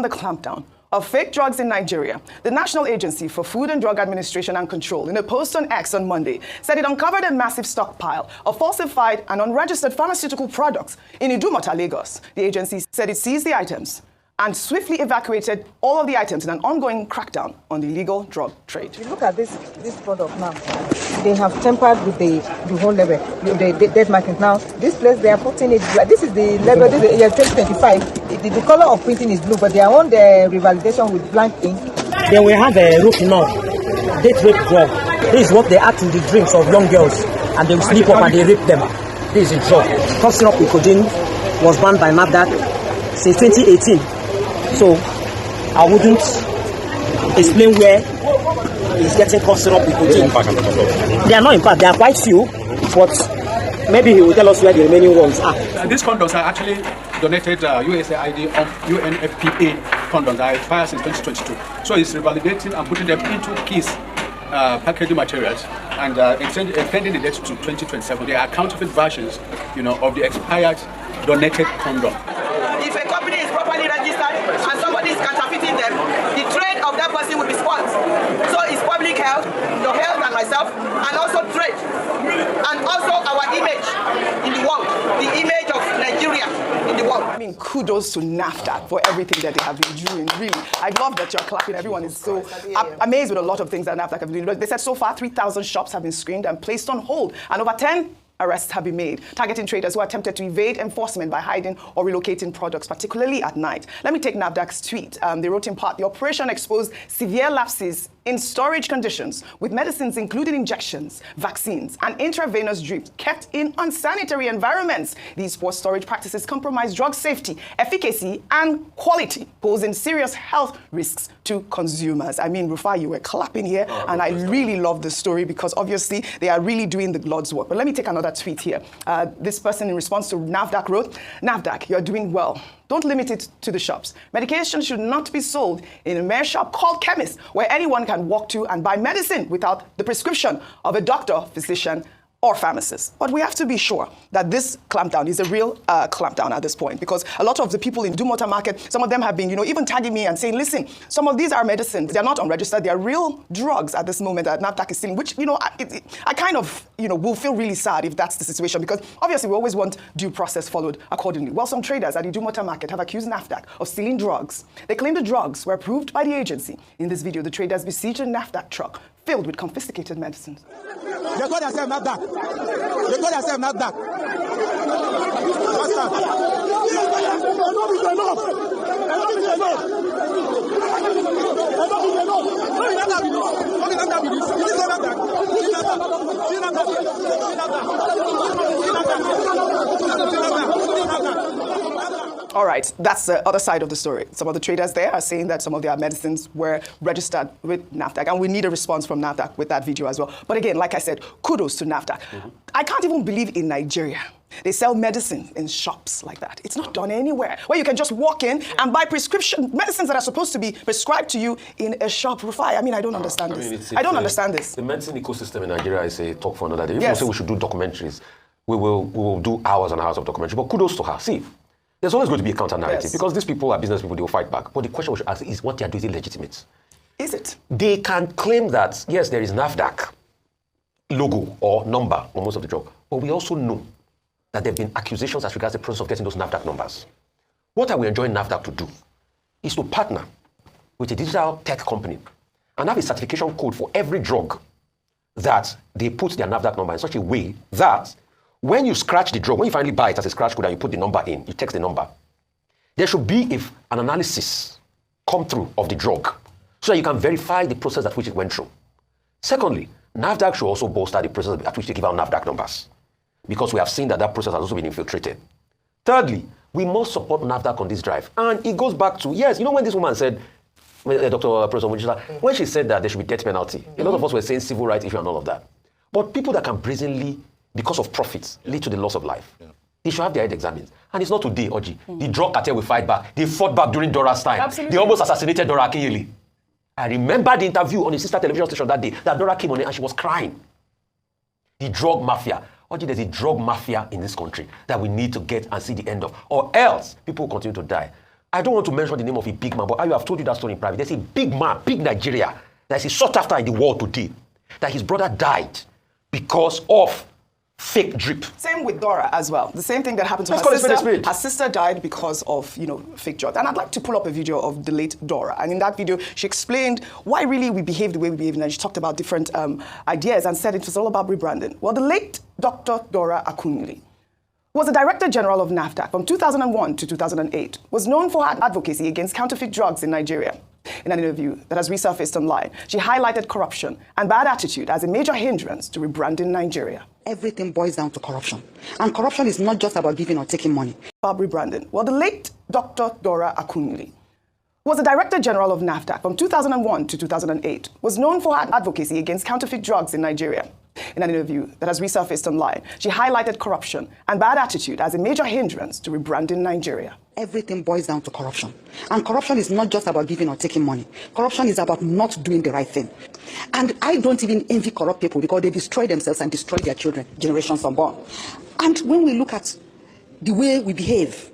The clampdown of fake drugs in Nigeria. The National Agency for Food and Drug Administration and Control, in a post on X on Monday, said it uncovered a massive stockpile of falsified and unregistered pharmaceutical products in Idumota, Lagos. The agency said it seized the items and swiftly evacuated all of the items in an ongoing crackdown on the illegal drug trade. You look at this product now. They have tampered with the whole label, the dead markings. Now, this place they are putting it black. This is the label, this is 2025. The color of printing is blue, but they are on the revalidation with blank ink. Then we have a root now, date rape drug. This is what they add to the drinks of young girls, and they will sleep up and they rape them. This is a drug. Cough syrup with codeine was banned by NAFDAC since 2018. So I wouldn't explain where he's getting cough syrup with codeine. They are not in fact, they are quite few, but maybe he will tell us where the remaining ones are. These condoms are actually donated USAID of UNFPA condoms that expired since 2022. So it's revalidating and putting them into KISS packaging materials and extending the date to 2027. They are counterfeit versions, of the expired donated condom. If a company is properly registered and somebody is counterfeiting them, the trade of that person will be spoiled. So it's public health, your health and myself, and also trade. And also our image in the world, the image of Nigeria in the world. I mean, kudos to NAFDAC for everything that they have been doing, really. I love that you're clapping. Everyone is so amazed with a lot of things that NAFDAC have been doing. They said so far 3,000 shops have been screened and placed on hold, and over 10 arrests have been made, targeting traders who attempted to evade enforcement by hiding or relocating products, particularly at night. Let me take NAFDAC's tweet. They wrote in part, the operation exposed severe lapses in storage conditions, with medicines including injections, vaccines, and intravenous drips kept in unsanitary environments. These poor storage practices compromise drug safety, efficacy, and quality, posing serious health risks to consumers. I mean, Rufai, you were clapping here, and I really love the story because obviously they are really doing the Lord's work. But let me take another tweet here. This person in response to NAFDAC wrote, NAFDAC, you're doing well. Don't limit it to the shops. Medication should not be sold in a mere shop called chemist, where anyone can walk to and buy medicine without the prescription of a doctor, physician, or pharmacists. But we have to be sure that this clampdown is a real clampdown at this point, because a lot of the people in Dumota Market, some of them have been, even tagging me and saying, listen, some of these are medicines. They're not unregistered. They're real drugs at this moment that NAFDAC is selling, which, I kind of, will feel really sad if that's the situation, because obviously we always want due process followed accordingly. Well, some traders at the Dumota Market have accused NAFDAC of stealing drugs. They claim the drugs were approved by the agency. In this video, the traders besieged a NAFDAC truck filled with confiscated medicines. They call themselves NAFDAC. They call themselves NAFDAC. All right, that's the other side of the story. Some of the traders there are saying that some of their medicines were registered with NAFDAC, and we need a response from NAFDAC with that video as well. But again, like I said, kudos to NAFDAC. I can't even believe in Nigeria they sell medicine in shops like that. It's not done anywhere where you can just walk in and buy prescription medicines that are supposed to be prescribed to you in a shop. Rufai, I mean, I don't understand this. I don't understand this. The medicine ecosystem in Nigeria is a talk for another day. If we say we should do documentaries, we will do hours and hours of documentary. But kudos to her. See, there's always going to be a counter-narrative because these people are business people, they will fight back. But the question we should ask is what they are doing is legitimate. Is it? They can claim that, yes, there is NAFDAC logo or number on most of the drug. But we also know that there have been accusations as regards the process of getting those NAFDAC numbers. What are we enjoying NAFDAC to do is to partner with a digital tech company and have a certification code for every drug that they put their NAFDAC number in such a way that when you scratch the drug, when you finally buy it as a scratch code and you put the number in, you text the number, there should be an analysis come through of the drug so that you can verify the process at which it went through. Secondly, NAFDAC should also bolster the process at which they give out NAFDAC numbers, because we have seen that process has also been infiltrated. Thirdly, we must support NAFDAC on this drive. And it goes back to, yes, when this woman said, Dr. Professor Mujisa, when she said that there should be death penalty, a lot of us were saying civil rights issue and all of that. But people that can brazenly, because of profits, lead to the loss of life, they should have their head examined. And it's not today, Oji. The drug cartel will fight back. They fought back during Dora's time. Absolutely. They almost assassinated Dora Akunyili. I remember the interview on the sister television station that day that Dora came on it and she was crying. The drug mafia. Oji, there's a drug mafia in this country that we need to get and see the end of. Or else, people will continue to die. I don't want to mention the name of a big man, but I have told you that story in private. There's a big man, big Nigeria, that is sought after in the world today, that his brother died because of fake drip. Same with Dora as well. The same thing that happened to Let's her call it sister. spade. Her sister died because of, fake drugs. And I'd like to pull up a video of the late Dora. And in that video, she explained why really we behave the way we behave. And she talked about different ideas and said it was all about rebranding. Well, the late Dr. Dora Akunyili was the Director General of NAFDAC from 2001 to 2008, was known for her advocacy against counterfeit drugs in Nigeria. In an interview that has resurfaced online, she highlighted corruption and bad attitude as a major hindrance to rebranding Nigeria. Everything boils down to corruption. And corruption is not just about giving or taking money. About rebranding. Well, the late Dr. Dora Akunyili was the Director General of NAFDAC from 2001 to 2008, was known for her advocacy against counterfeit drugs in Nigeria. In an interview that has resurfaced online, she highlighted corruption and bad attitude as a major hindrance to rebranding Nigeria. Everything boils down to corruption. And corruption is not just about giving or taking money. Corruption is about not doing the right thing. And I don't even envy corrupt people because they destroy themselves and destroy their children, generations unborn. And when we look at the way we behave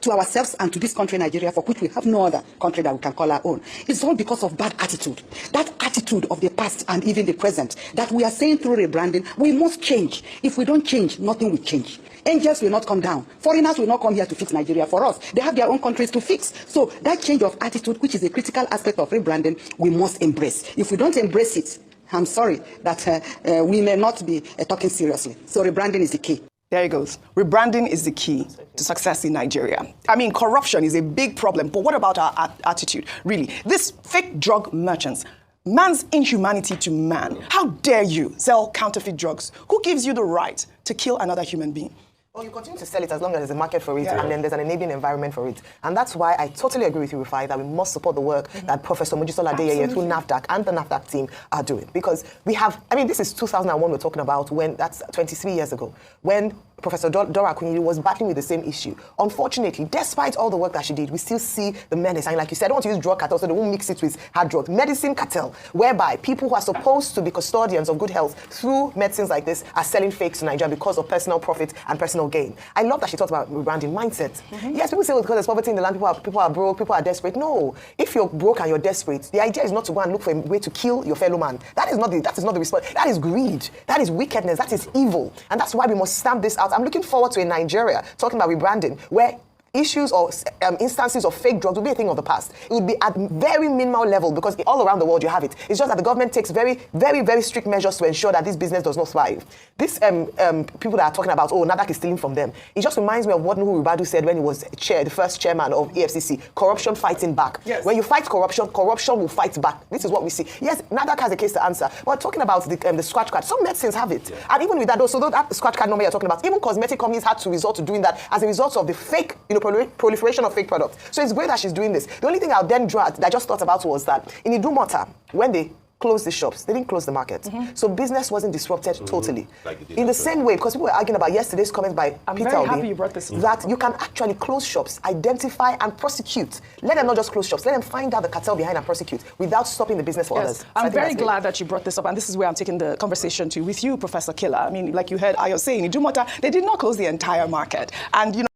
to ourselves and to this country, Nigeria, for which we have no other country that we can call our own, it's all because of bad attitude. That attitude of the past and even the present that we are saying through rebranding, we must change. If we don't change, nothing will change. Angels will not come down. Foreigners will not come here to fix Nigeria for us. They have their own countries to fix. So that change of attitude, which is a critical aspect of rebranding, we must embrace. If we don't embrace it, I'm sorry that we may not be talking seriously. So rebranding is the key. There he goes. Rebranding is the key to success in Nigeria. I mean, corruption is a big problem, but what about our attitude, really? These fake drug merchants, man's inhumanity to man. How dare you sell counterfeit drugs? Who gives you the right to kill another human being? Well, you continue to sell it as long as there's a market for it and then there's an enabling environment for it. And that's why I totally agree with you, Rufai, that we must support the work that Professor Mojisola Adeyeye through NAFDAC and the NAFDAC team are doing. Because we have, this is 2001 we're talking about, when that's 23 years ago, when Professor Dora Akunyili was battling with the same issue. Unfortunately, despite all the work that she did, we still see the menace. And like you said, I don't want to use drug cartel, so they won't mix it with hard drugs. Medicine cartel, whereby people who are supposed to be custodians of good health through medicines like this are selling fakes to Nigeria because of personal profit and personal gain. I love that she talked about rebranding mindset. Yes, people say, well, because there's poverty in the land, people are broke, people are desperate. No, if you're broke and you're desperate, the idea is not to go and look for a way to kill your fellow man. That is not the response. That is greed. That is wickedness. That is evil. And that's why we must stamp this out. I'm looking forward to a Nigeria talking about rebranding where issues or instances of fake drugs will be a thing of the past. It would be at very minimal level because all around the world you have it. It's just that the government takes very, very, very strict measures to ensure that this business does not thrive. This people that are talking about, NAFDAC is stealing from them. It just reminds me of what Nuhu Ribadu said when he was the first chairman of EFCC. Corruption fighting back. Yes. When you fight corruption, corruption will fight back. This is what we see. Yes, NAFDAC has a case to answer. But talking about the scratch card, some medicines have it. Yeah. And even with that, also that scratch card number you're talking about, even cosmetic companies had to resort to doing that as a result of the fake, proliferation of fake products. So it's great that she's doing this. The only thing I'll then draw that I just thought about was that in Idumota, when they closed the shops, they didn't close the market. So business wasn't disrupted totally. In the same way, because people were arguing about yesterday's comment by Peter Obi, that you can actually close shops, identify and prosecute. Let them not just close shops, let them find out the cartel behind and prosecute without stopping the business for others. I'm very glad that you brought this up, and this is where I'm taking the conversation to with you, Professor Killer. Like you heard Ayo saying, in Idumota, they did not close the entire market. And